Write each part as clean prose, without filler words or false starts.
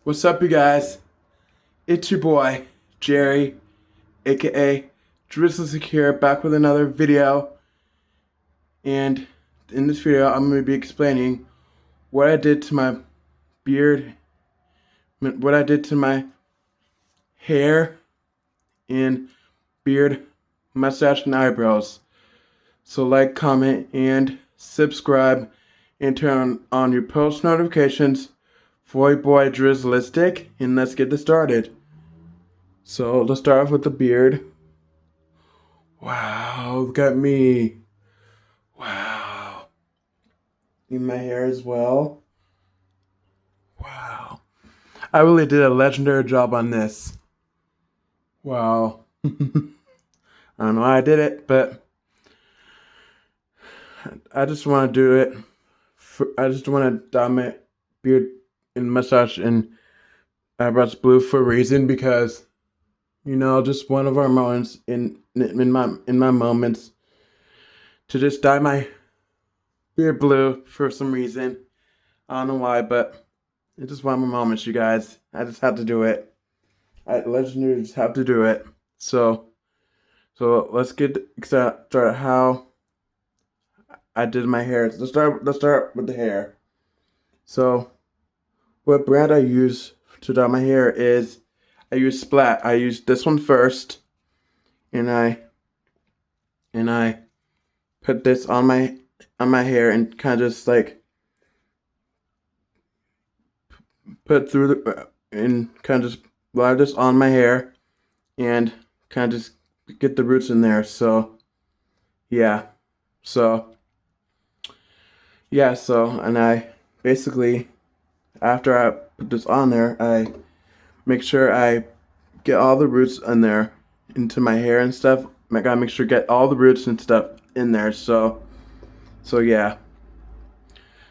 What's up, you guys? It's your boy, Jerry, aka Drizzle Secure, back with another video. And in this video, I'm going to be explaining what I did to my beard, what I did to my hair, and beard, mustache, and eyebrows. So, like, comment, and subscribe, and turn on your post notifications for your boy Drizzlistic, and let's get this started. So let's start off with the beard. Wow, look at me. Wow. In my hair as well. Wow. I really did a legendary job on this. Wow. I don't know how I did it, but I just want to do it. I just want to dye my beard and mustache and eyebrows blue for a reason because, just one of our moments in my moments to just dye my beard blue for some reason. I don't know why, but it's just one of my moments, you guys. I just have to do it. Legendary just have to do it. So let's get started. How I did my hair. Let's start with the hair. So, what brand I use to dye my hair is I use Splat. I use this one first, and I put this on my hair and kind of just like put through the and kind of just lie this on my hair and kind of just get the roots in there. So yeah, so and I basically after I put this on there, I make sure I get all the roots in there into my hair and stuff. I gotta make sure to get all the roots and stuff in there. So yeah,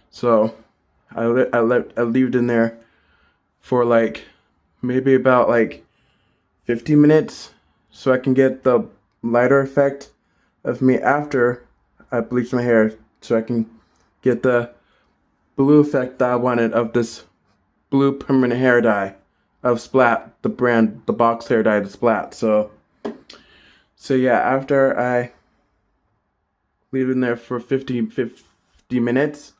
so I leave it in there for like maybe about like 50 minutes so I can get the lighter effect of me after I bleach my hair so I can get the blue effect that I wanted of this blue permanent hair dye of Splat, the brand, the box hair dye, the Splat. So yeah, after I leave it in there for 50 minutes,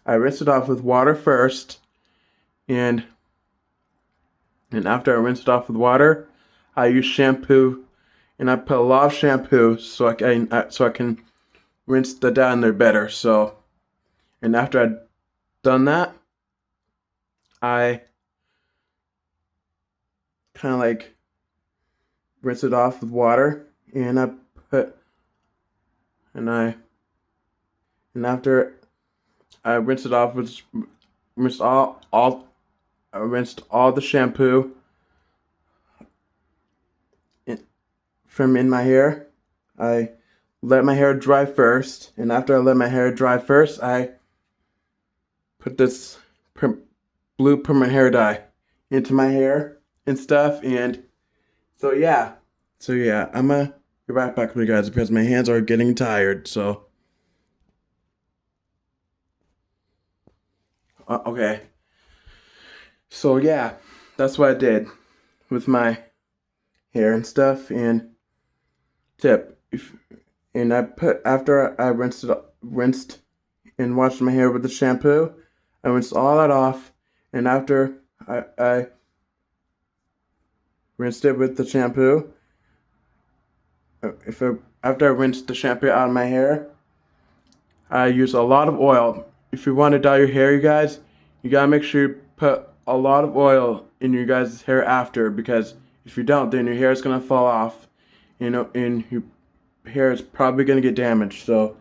I rinse it off with water first, and after I rinse it off with water, I use shampoo, and I put a lot of shampoo so I can rinse the dye in there better. So, and after I've done that, I kind of like rinse it off with water, and I put and I and after I rinse it off with rinse all I rinsed all the shampoo from in my hair. I let my hair dry first, and after I let my hair dry first, I put this blue permanent hair dye into my hair and stuff. And so yeah, I'm gonna get right back with you guys because my hands are getting tired. So okay, so yeah, that's what I did with my hair and stuff. And tip, and I put after I rinsed and washed my hair with the shampoo, I rinsed all that off, and after I rinsed it with the shampoo, after I rinsed the shampoo out of my hair, I use a lot of oil. If you want to dye your hair, you guys, you gotta make sure you put a lot of oil in your guys' hair after, because if you don't, then your hair is gonna fall off, and your hair is probably gonna get damaged. So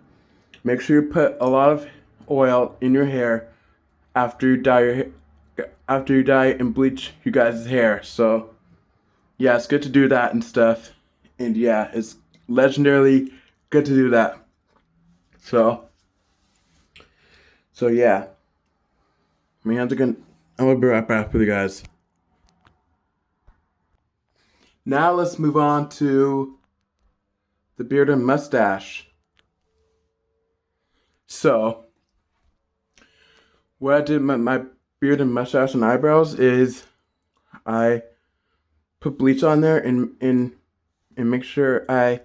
make sure you put a lot of oil in your hair after you dye and bleach you guys' hair. So yeah, it's good to do that and stuff. And yeah, it's legendarily good to do that. So yeah. My hands are gonna I'm gonna be right back with you guys. Now let's move on to the beard and mustache. So what I did with my beard and mustache and eyebrows is I put bleach on there and make sure I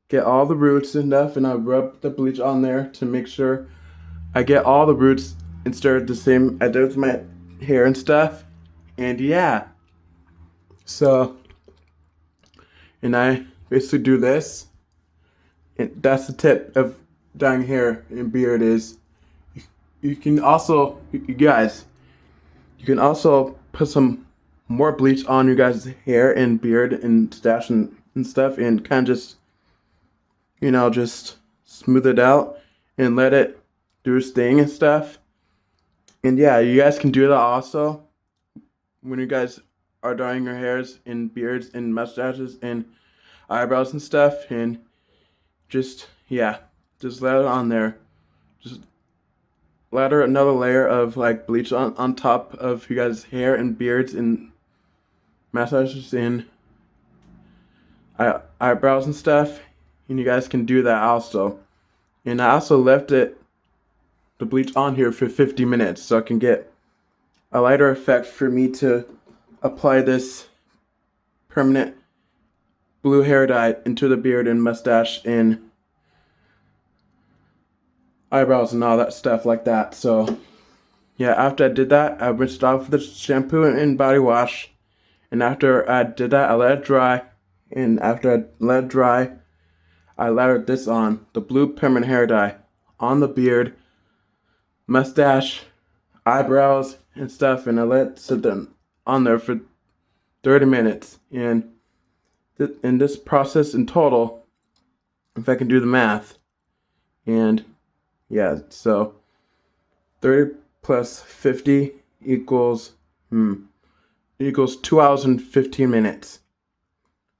get all the roots and stuff, and I rub the bleach on there to make sure I get all the roots instead of the same I did with my hair and stuff. And yeah, so and I basically do this. And that's the tip of dyeing hair and beard is you can also you guys you can also put some more bleach on you guys' hair and beard and stash and stuff and kind of just just smooth it out and let it do its thing and stuff. And yeah, you guys can do that also when you guys are dyeing your hairs and beards and mustaches and eyebrows and stuff. And just, yeah, just let it on there. Just lather another layer of like bleach on top of you guys' hair and beards and mustaches and eyebrows and stuff. And you guys can do that also. And I also left the bleach on here for 50 minutes so I can get a lighter effect for me to apply this permanent blue hair dye into the beard and mustache and eyebrows and all that stuff like that. So yeah, after I did that, I rinsed off with the shampoo and body wash. And after I did that, I let it dry. And after I let it dry, I lathered this on, the blue permanent hair dye, on the beard, mustache, eyebrows, and stuff. And I let it sit on there for 30 minutes. And in this process in total, if I can do the math, and yeah, so 30 plus 50 equals 2 hours and 15 minutes.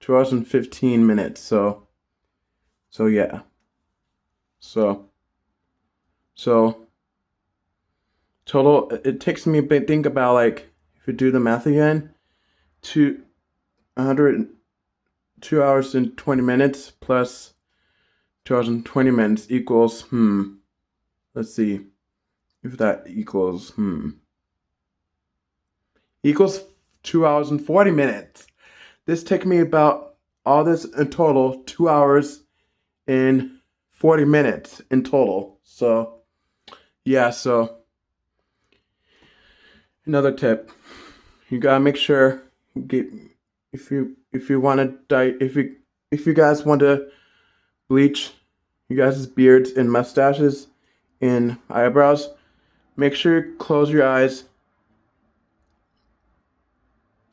2 hours and 15 minutes. So yeah. So total it takes me a think about like if you do the math again, 2 hours and 20 minutes plus 2 hours and 20 minutes equals let's see if that equals equals 2 hours and 40 minutes. This took me about all this in total 2 hours and 40 minutes in total. So yeah, so another tip, you gotta make sure if you want to dye if you guys want to bleach you guys' beards and mustaches and eyebrows, make sure you close your eyes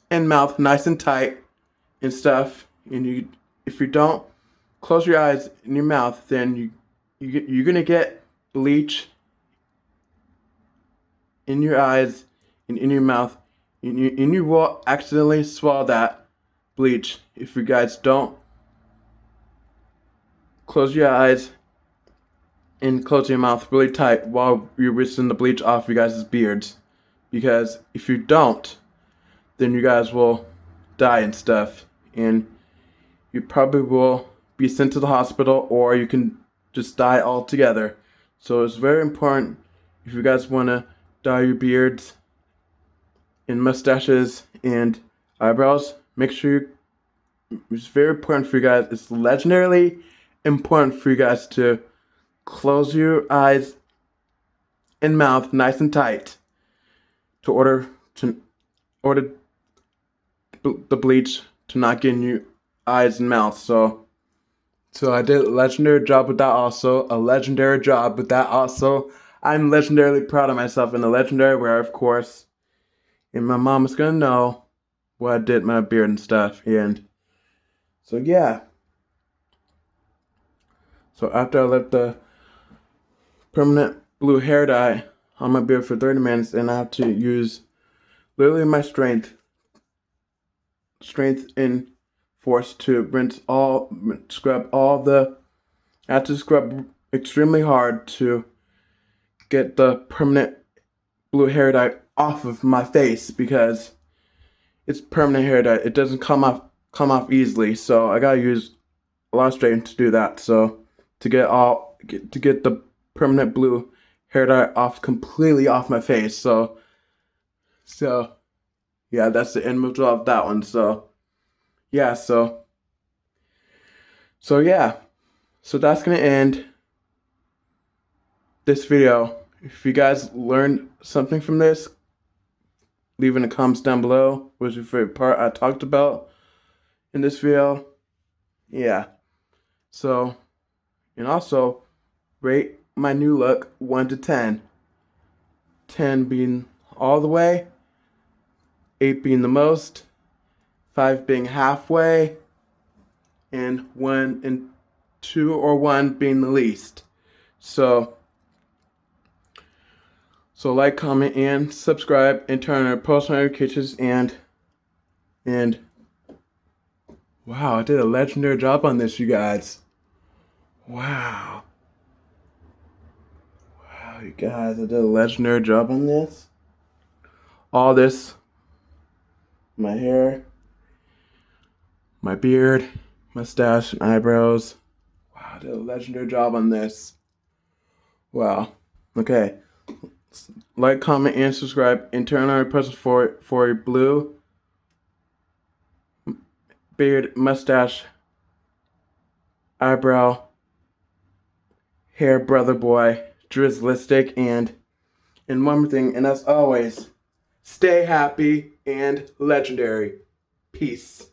and mouth nice and tight and stuff. And if you don't close your eyes and your mouth, then you're gonna get bleach in your eyes and in your mouth, and you will accidentally swallow that bleach if you guys don't close your eyes and close your mouth really tight while you're rinsing the bleach off you guys' beards. Because if you don't, then you guys will die and stuff, and you probably will be sent to the hospital, or you can just die altogether. So it's very important if you guys want to dye your beards and mustaches and eyebrows, make sure it's very important for you guys. It's legendarily important for you guys to close your eyes and mouth nice and tight to order the bleach to not get in your eyes and mouth. So I did a legendary job with that also. A legendary job with that also. I'm legendarily proud of myself in a legendary way, of course. And my mom is gonna know what I did with my beard and stuff. And so yeah. So after I let the permanent blue hair dye on my beard for 30 minutes, and I have to use literally my strength and force to scrub all the. I have to scrub extremely hard to get the permanent blue hair dye off of my face because it's permanent hair dye. It doesn't come off easily, so I gotta use a lot of strength to do that. So to get the permanent blue hair dye completely off my face. So yeah, that's the end result of that one. So yeah, so yeah, so that's gonna end this video. If you guys learned something from this, leave in the comments down below. What was your favorite part I talked about in this video? Yeah. So, and also rate my new look 1 to 10. 10 being all the way, 8 being the most, 5 being halfway, and 1 and 2 or 1 being the least. So like, comment, and subscribe, and turn on post notifications, and wow, I did a legendary job on this, you guys. Wow. Wow, you guys, I did a legendary job on this. All this, my hair, my beard, mustache, and eyebrows. Wow, I did a legendary job on this. Wow. Okay. Like, comment, and subscribe, and turn on post for a blue beard, mustache, eyebrow, hair brother boy, drizzlistic, and one more thing, and as always, stay happy and legendary. Peace.